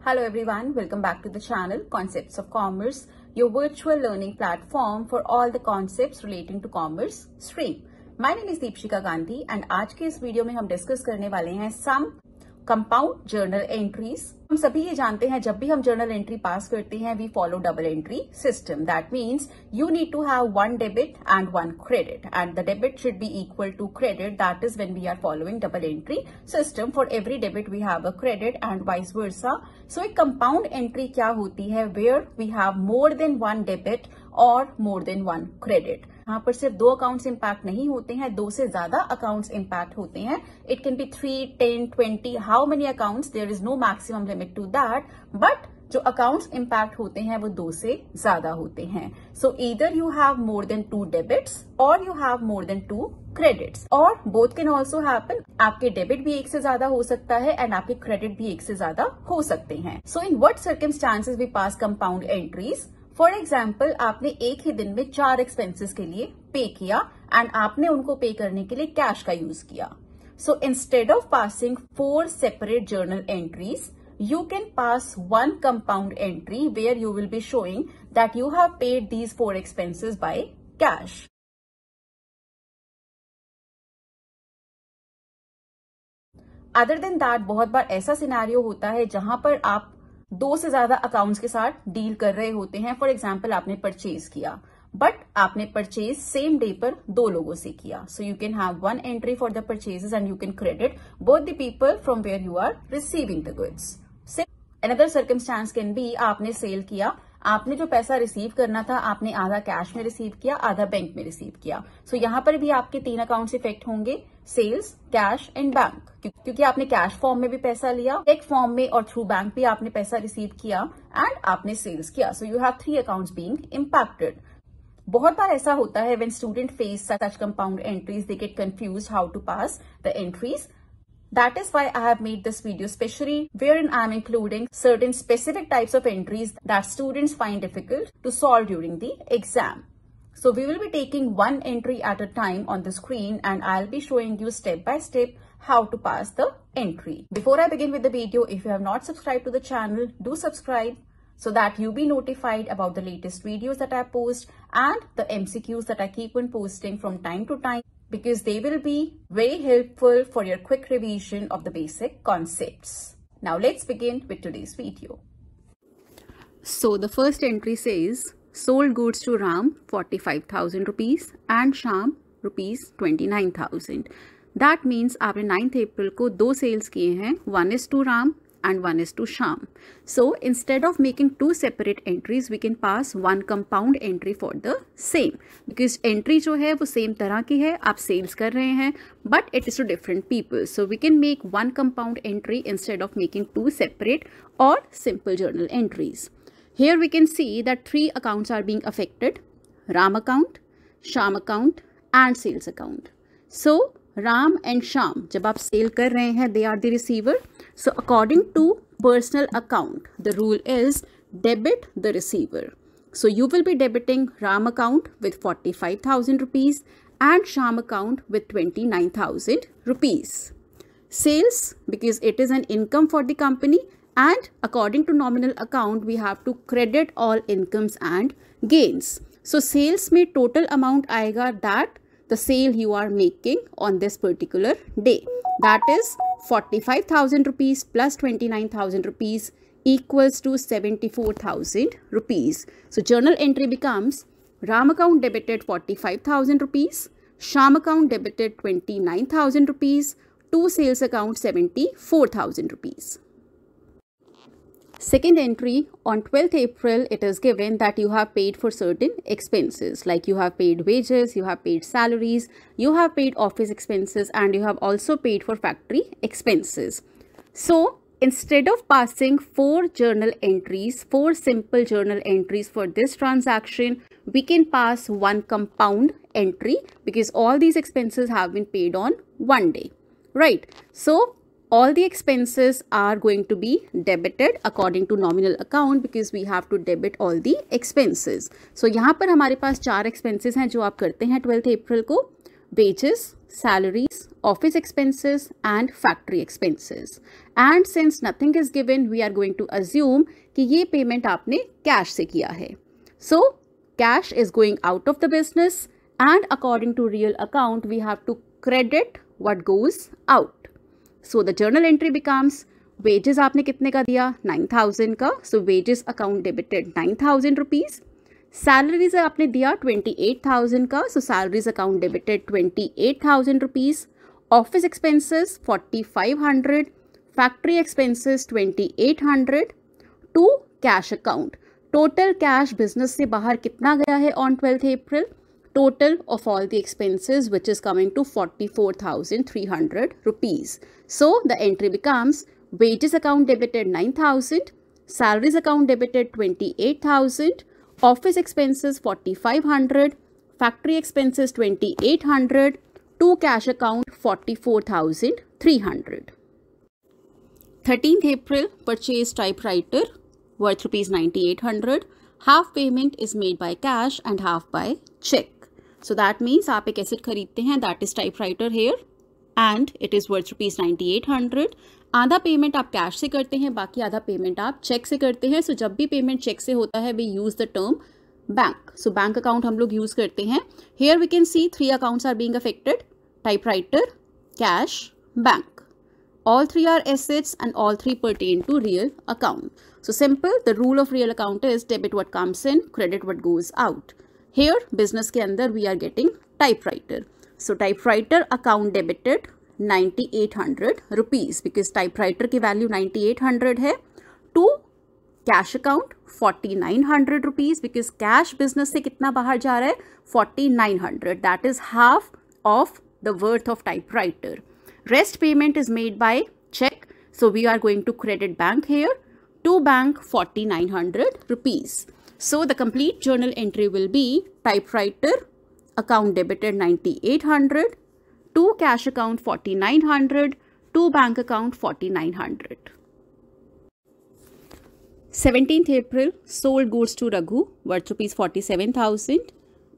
Hello everyone, welcome back to the channel Concepts of Commerce, your virtual learning platform for all the concepts relating to commerce stream. My name is Deepshika Gandhi and आज के इस video में हम discuss करने वाले हैं some compound journal entries. हम सभी ये जानते हैं जब भी हम जर्नल एंट्री पास करते हैं we follow double entry system. That means you need to have one debit and one credit and the debit should be equal to credit. That is when we are following double entry system. For every debit we have a credit and vice versa. So एक compound entry क्या होती है where we have more than one debit or more than one credit. यहाँ पर सिर्फ दो accounts impact नहीं होते हैं, दो से ज्यादा अकाउंट्स इम्पैक्ट होते हैं. It can be 3, 10, 20, how many accounts, there is no maximum limit to that, but जो अकाउंट्स इम्पैक्ट होते हैं वो दो से ज्यादा होते हैं. So either you have more than 2 debits और you have more than 2 credits, और बोथ कैन ऑल्सो हैपन. आपके डेबिट भी एक से ज्यादा हो सकता है एंड आपके क्रेडिट भी एक से ज्यादा हो सकते हैं. So in what circumstances we pass compound entries. For example, आपने एक ही दिन में 4 एक्सपेंसेस के लिए पे किया एंड आपने उनको पे करने के लिए कैश का यूज किया. So instead of passing 4 separate journal entries, you can pass one compound entry where you will be showing that you have paid these 4 expenses by cash. Other than that, बहुत बार ऐसा scenario होता है जहां पर आप 2 से ज्यादा अकाउंट्स के साथ डील कर रहे होते हैं. फॉर एग्जाम्पल, आपने परचेज किया बट आपने परचेज सेम डे पर 2 लोगों से किया. So you can have one entry for the purchases and you can credit both the people from where you are receiving the goods. Another circumstance can be, आपने sale किया, आपने जो पैसा receive करना था आपने आधा कैश में रिसीव किया, आधा बैंक में रिसीव किया. सो यहाँ पर भी आपके 3 अकाउंट्स इफेक्ट होंगे, सेल्स, कैश एंड बैंक, क्योंकि आपने कैश फॉर्म में भी पैसा लिया, चेक फॉर्म में और थ्रू बैंक भी आपने पैसा रिसीव किया एंड आपने सेल्स किया. So you have 3 accounts being impacted. बहुत बार ऐसा होता है when student face such compound entries, they get confused how to pass the entries. That is why I have made this video specially wherein I am including certain specific types of entries that students find difficult to solve during the exam. So we will be taking one entry at a time on the screen and I'll be showing you step by step how to pass the entry. Before I begin with the video, if you have not subscribed to the channel, do subscribe so that you'll be notified about the latest videos that I post and the MCQs that I keep on posting from time to time, because they will be very helpful for your quick revision of the basic concepts. Now let's begin with today's video. So the first entry says, sold goods to Ram 45,000 rupees and Sham rupees 29,000. That means आपने 9th April को 2 sales किए हैं, one is to Ram and one is to Sham. So instead of making 2 separate entries, we can pass one compound entry for the same, because entry जो है वो same तरह की है, आप sales कर रहे हैं but it is to different people. So we can make one compound entry instead of making 2 separate or simple journal entries. Here we can see that 3 accounts are being affected: Ram account, Sham account and sales account. So Ram and Sham, जब आप sale कर रहे हैं, they are the receiver. So according to personal account, the rule is debit the receiver. So you will be debiting Ram account with 45,000 rupees and Sham account with 29,000 rupees. Sales, because it is an income for the company, and according to nominal account, we have to credit all incomes and gains. So sales में total amount आएगा that the sale you are making on this particular day. That is 45,000 rupees plus 29,000 rupees equals to 74,000 rupees. So journal entry becomes Ram account debited 45,000 rupees, Sham account debited 29,000 rupees, to sales account 74,000 rupees. Second entry, on 12th April, it is given that you have paid for certain expenses, like you have paid wages, you have paid salaries, you have paid office expenses, and you have also paid for factory expenses. So instead of passing 4 journal entries, 4 simple journal entries for this transaction, we can pass one compound entry because all these expenses have been paid on one day, right? So all the expenses are going to be debited according to nominal account because we have to debit all the expenses. So यहाँ पर हमारे पास 4 expenses हैं जो आप करते हैं 12th April को: wages, salaries, office expenses and factory expenses. And since nothing is given, we are going to assume कि ये payment आपने cash से किया है. So cash is going out of the business and according to real account, we have to credit what goes out. So the journal entry becomes wages आपने कितने का दिया 9,000 का. So wages account debited 9,000 rupees. Salaries आपने दिया 28,000 का. सो salaries account debited 28,000 rupees. Office expenses 4,500. Factory expenses 2,800. To cash account. Total cash business से बाहर कितना गया है on 12th April? Total of all the expenses which is coming to 44,300 rupees. So the entry becomes wages account debited 9,000. salaries account debited 28,000. office expenses 4,500, factory expenses 2,800, to cash account 44,300. 13th April, purchase typewriter worth rupees 9,800. Half payment is made by cash and half by check. So that means आप एक asset खरीदते हैं, that is typewriter here, and it is worth rupees 9,800. आधा payment आप cash से करते हैं, बाकी आधा पेमेंट आप चेक से करते हैं. सो जब भी पेमेंट चेक से होता है we use the term bank. So bank account हम लोग यूज करते हैं. Here we can see 3 accounts are being affected: typewriter, cash, bank. All 3 are assets and all 3 pertain to real account. So simple, the rule of real account is debit what comes in, credit what goes out. Here business के अंदर we are getting typewriter. So typewriter account debited 9,800 rupees because typewriter की value 9,800 है. To cash account 4,900 rupees because cash business से कितना बाहर जा रहा है 4,900. That is half of the worth of typewriter. Rest payment is made by check. So we are going to credit bank here. To bank 4,900 rupees. So the complete journal entry will be typewriter account debited 9,800. To cash account 4,900. To bank account 4,900. 17th April, sold goods to Raghu worth rupees 47,000.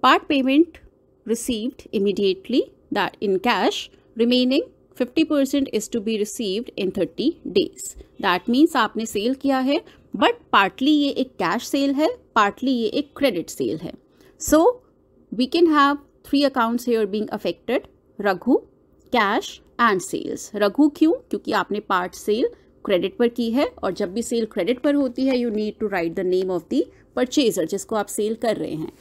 Part payment received immediately, that in cash. Remaining 50% is to be received in 30 days. That means आपने sale किया है, but partly ये एक cash cell है, partly ये एक credit sale है. So we can have 3 accounts here being affected: Raghu, cash and sales. Raghu क्यों? क्योंकि आपने पार्ट सेल क्रेडिट पर की है और जब भी सेल क्रेडिट पर होती है you need to write the name of the purchaser जिसको आप सेल कर रहे हैं.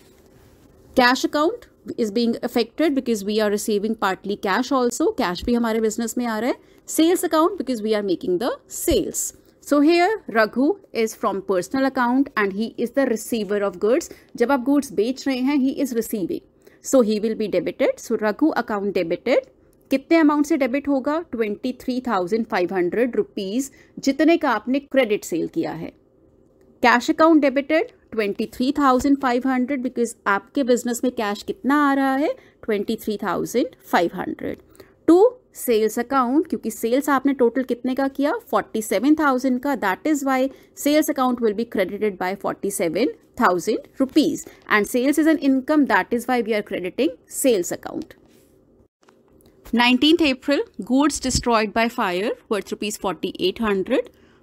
Cash account is being affected because we are receiving partly cash also. Cash भी हमारे business में आ रहा है. Sales account because we are making the sales. So here Raghu is from personal account and he is the receiver of goods. जब आप goods बेच रहे हैं he is receiving. So he will be debited. So Raghu account debited. कितने amount से debit होगा? 23,500 rupees जितने का आपने क्रेडिट सेल किया है. कैश अकाउंट डेबिटेड 23,500 बिकॉज आपके बिजनेस में कैश कितना आ रहा है 23,500. टू सेल्स अकाउंट क्योंकि सेल्स आपने टोटल कितने का किया 47,000 का. That is why sales account will be credited by 47,000 rupees and sales is an income. That is why we are crediting sales account. 19th April, goods destroyed by fire worth rupees 4,800.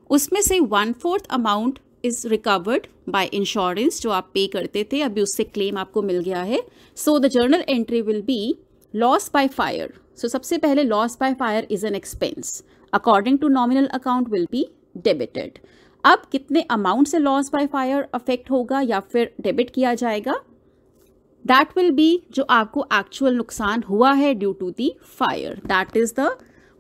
उसमें से 1/4 amount is recovered by insurance जो आप पे करते थे, अभी उससे claim आपको मिल गया है. So the journal entry will be loss by fire. So सबसे पहले loss by fire is an expense according to nominal account will be debited. अब कितने अमाउंट से लॉस बाय फायर अफेक्ट होगा या फिर डेबिट किया जाएगा? दैट विल बी जो आपको एक्चुअल नुकसान हुआ है due to the fire. That is the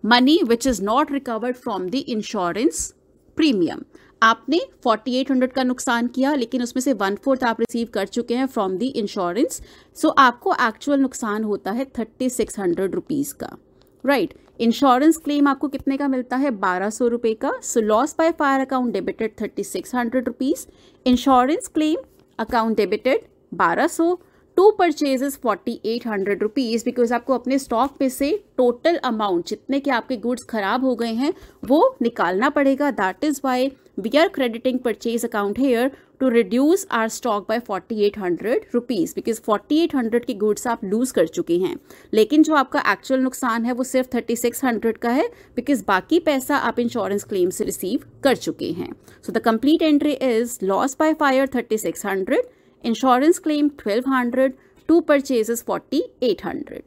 money which is not recovered from the insurance premium. आपने 4,800 का नुकसान किया लेकिन उसमें से 1/4 आप रिसीव कर चुके हैं फ्रॉम द इंश्योरेंस. सो आपको एक्चुअल नुकसान होता है 3,600 रुपीज का. राइट. इंश्योरेंस क्लेम आपको कितने का मिलता है 1,200 रुपए का. So loss by fire account debited 3,600 rupees. Insurance claim account debited 1,200. To purchases 4,800 rupees because आपको अपने स्टॉक में से टोटल अमाउंट जितने के आपके गुड्स खराब हो गए हैं वो निकालना पड़ेगा. That is why we are crediting purchase account here to reduce our stock by 4800 rupees because 4800 की goods आप lose कर चुके हैं, लेकिन जो आपका actual नुकसान है वो सिर्फ 3600 का है because बाकी पैसा आप insurance claim से receive कर चुके हैं. So the complete entry is loss by fire 3600, insurance claim 1200, to purchases 4800.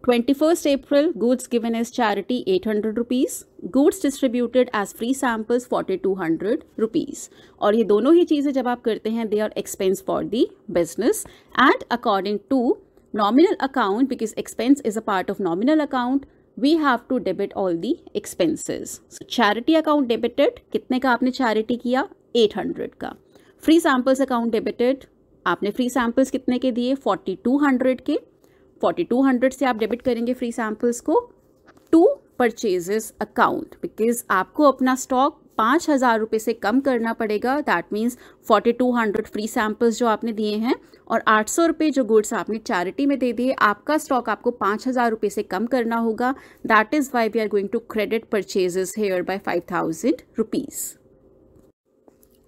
21st April, goods given as charity 800 rupees, goods distributed as free samples 4200 rupees. और ये दोनों ही चीज़ें जब आप करते हैं they are expense for the business and according to nominal account because expense is a part of nominal account, we have to debit all the expenses. So charity account debited, कितने का आपने charity किया? 800 का. Free samples account debited, आपने free samples कितने के दिए? 4200 के. 4200 से आप डेबिट करेंगे फ्री सैंपल्स को टू परचेजेस अकाउंट बिकॉज आपको अपना स्टॉक 5000 रुपये से कम करना पड़ेगा. दैट मीन्स 4200 फ्री सैंपल्स जो आपने दिए हैं और 800 रुपये जो गुड्स आपने चैरिटी में दे दिए, आपका स्टॉक आपको 5000 रुपये से कम करना होगा. That is why we are going to credit purchases here by 5000 rupees.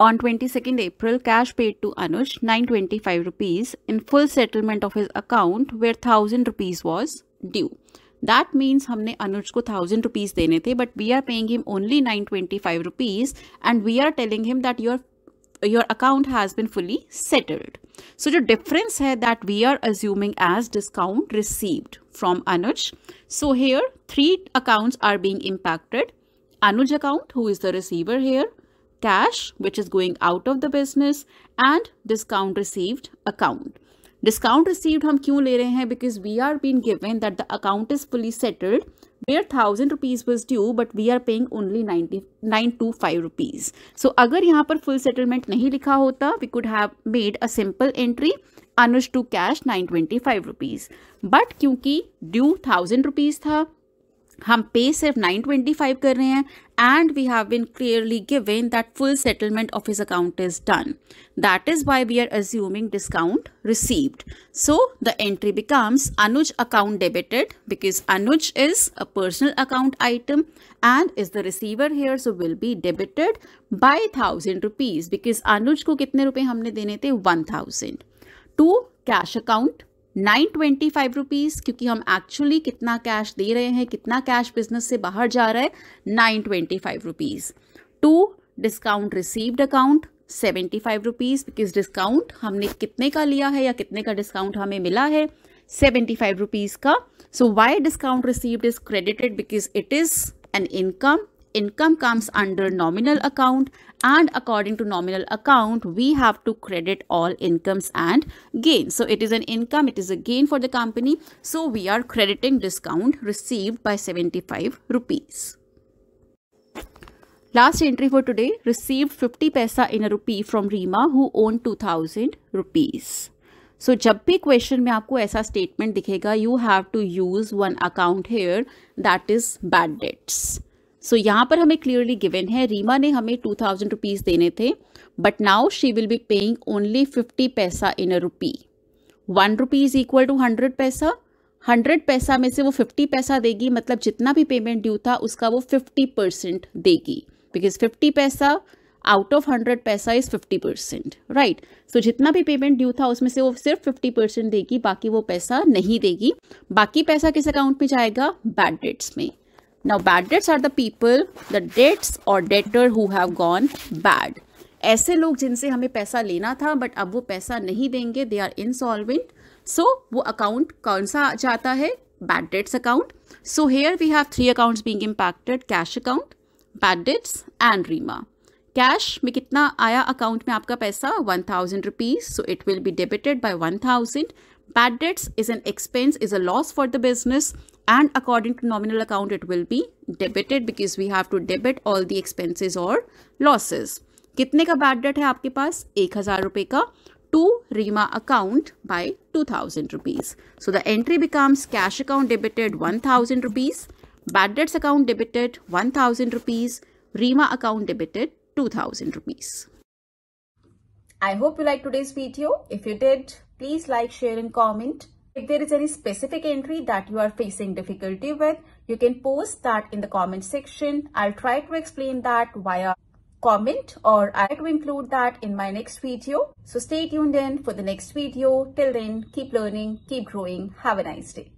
On 22nd April, cash paid to Anuj 925 rupees in full settlement of his account where 1000 rupees was due. That means हमने अनुज को 1000 rupees देने थे but we are paying him only 925 rupees and we are telling him that your account has been fully settled. So जो difference है that we are assuming as discount received from Anuj. So here 3 accounts are being impacted. Anuj account who is the receiver here, cash which is going out of the business and discount received account. Discount received हम क्यों ले रहे हैं? Because we are being given that the account is fully settled where 1000 rupees was due but we are paying only 925 rupees. So अगर यहाँ पर full settlement नहीं लिखा होता we could have made a simple entry Anuj to cash 925 rupees. But क्योंकि due 1000 rupees था हम पे सिर्फ 925 कर रहे हैं and we have been clearly given that full settlement of his account is done. That is why we are assuming discount received. So the entry becomes Anuj account debited because Anuj is a personal account item and is the receiver here, so will be debited by 1000 rupees because Anuj को कितने रुपए हमने देने थे? 1000. To cash account 925 rupees क्योंकि हम actually कितना cash दे रहे हैं, कितना कैश बिजनेस से बाहर जा रहा है, 925 rupees. To discount received account 75 rupees because discount हमने कितने का लिया है या कितने का डिस्काउंट हमें मिला है? 75 रुपीज़ का. So why discount received is credited? Because it is an income. Income comes under nominal account and according to nominal account we have to credit all incomes and gains. So it is an income, it is a gain for the company, so we are crediting discount received by 75 rupees. Last entry for today, received 50 paisa in a rupee from Rima who owned 2000 rupees. So जब भी question में आपको ऐसा statement दिखेगा you have to use one account here that is bad debts. So यहाँ पर हमें clearly given है रीमा ने हमें 2000 रुपीज़ देने थे but now she will be paying only 50 पैसा इन अ रुपी. 1 रुपी इज इक्वल टू 100 पैसा. 100 पैसा में से वो 50 पैसा देगी, मतलब जितना भी पेमेंट ड्यू था उसका वो 50% देगी बिकॉज 50 पैसा आउट ऑफ 100 पैसा इज 50%, राइट. सो जितना भी पेमेंट ड्यू था उसमें से वो सिर्फ 50% देगी, बाकी वो पैसा नहीं देगी. बाकी पैसा किस अकाउंट में जाएगा? बैड डेट्स में. Now bad debts are the people, the debts or debtor who have gone bad. ऐसे लोग जिनसे हमें पैसा लेना था बट अब वो पैसा नहीं देंगे, they are insolvent. So वो अकाउंट कौन सा जाता है? Bad debts account. So here we have 3 accounts being impacted: cash account, bad debts and Rima. Cash में कितना आया अकाउंट में आपका पैसा? 1000 rupees. So it will be debited by 1000. Bad debts is an expense, is a loss for the business and according to nominal account it will be debited because we have to debit all the expenses or losses. कितने का bad debt है आपके पास? 1000 रुपये का. To Rima account by 2000 rupees. So the entry becomes cash account debited 1000 rupees, bad debts account debited 1000 rupees, Rima account debited 2000 rupees. I hope you liked today's video. If you did, please like, share and comment. If there is any specific entry that you are facing difficulty with, you can post that in the comment section. I'll try to explain that via comment, or I try to include that in my next video. So stay tuned in for the next video. Till then, keep learning, keep growing. Have a nice day.